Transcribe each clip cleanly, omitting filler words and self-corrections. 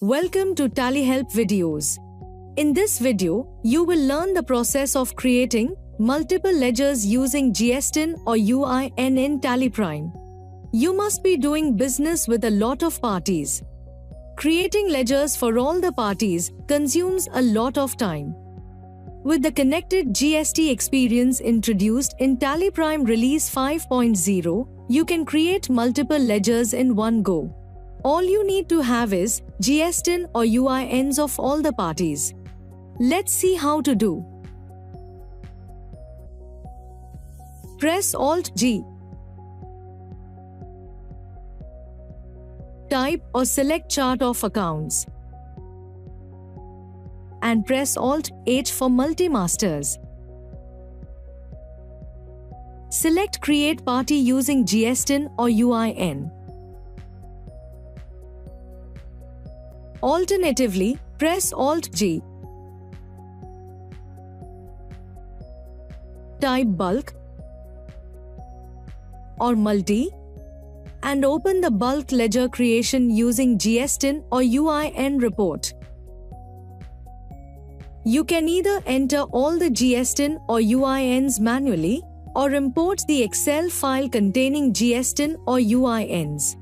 Welcome to TallyHelp videos. In this video, you will learn the process of creating multiple ledgers using GSTIN or UIN in TallyPrime. You must be doing business with a lot of parties. Creating ledgers for all the parties consumes a lot of time. With the connected GST experience introduced in TallyPrime Release 5.0, you can create multiple ledgers in one go. All you need to have is GSTIN or UINs of all the parties. Let's see how to do. Press Alt-G. Type or select Chart of Accounts. And press Alt-H for Multi-Masters. Select Create Party using GSTIN or UIN. Alternatively, press Alt-G. Type Bulk or Multi and open the bulk ledger creation using GSTIN or UIN report. You can either enter all the GSTIN or UINs manually or import the Excel file containing GSTIN or UINs.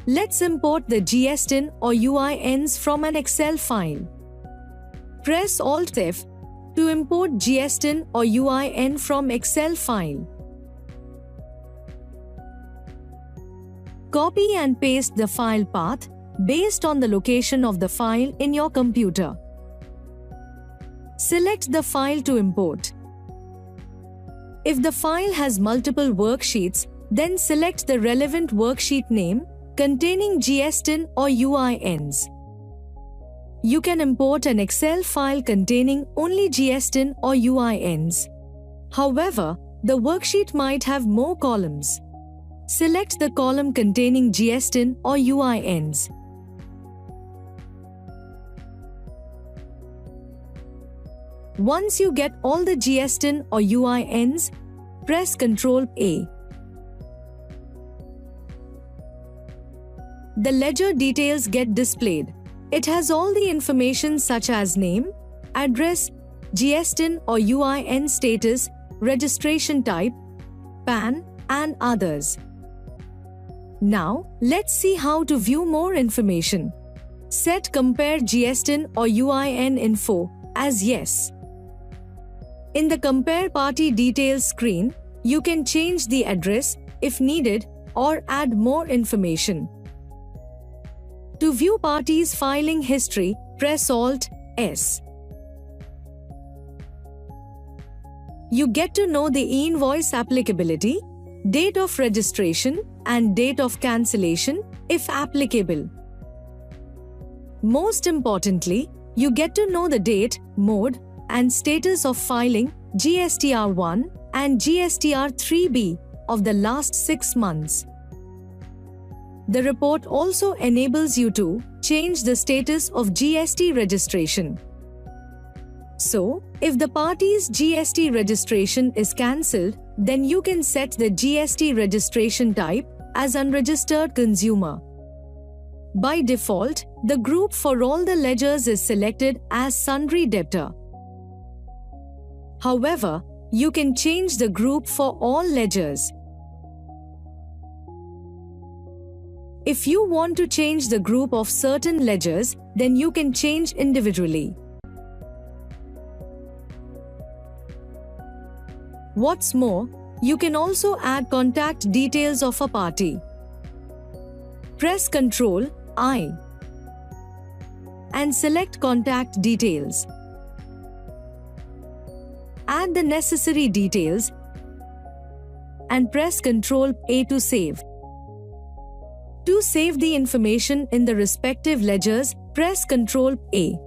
Let's import the GSTIN or UINs from an Excel file. Press Alt-F to import GSTIN or UIN from Excel file. Copy and paste the file path based on the location of the file in your computer. Select the file to import. If the file has multiple worksheets, then select the relevant worksheet name containing GSTIN or UINs. You can import an Excel file containing only GSTIN or UINs. However, the worksheet might have more columns. Select the column containing GSTIN or UINs. Once you get all the GSTIN or UINs, press Ctrl-A. The ledger details get displayed. It has all the information such as name, address, GSTIN or UIN status, registration type, PAN, and others. Now, let's see how to view more information. Set Compare GSTIN or UIN info as Yes. In the Compare Party Details screen, you can change the address if needed or add more information. To view parties' filing history, press Alt-S. You get to know the e-invoice applicability, date of registration, and date of cancellation, if applicable. Most importantly, you get to know the date, mode, and status of filing GSTR1 and GSTR3B of the last 6 months. The report also enables you to change the status of GST registration. So, if the party's GST registration is cancelled, then you can set the GST registration type as unregistered consumer. By default, the group for all the ledgers is selected as sundry debtor. However, you can change the group for all ledgers. If you want to change the group of certain ledgers, then you can change individually. What's more, you can also add contact details of a party. Press Ctrl-I and select Contact Details. Add the necessary details and press Ctrl-A to save. To save the information in the respective ledgers, press Ctrl-A.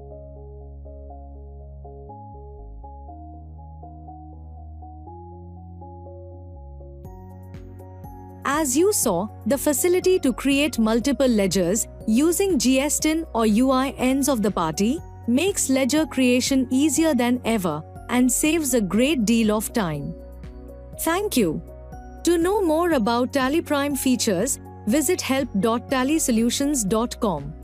As you saw, the facility to create multiple ledgers using GSTIN or UINs of the party makes ledger creation easier than ever and saves a great deal of time. Thank you. To know more about TallyPrime features, visit help.tallysolutions.com.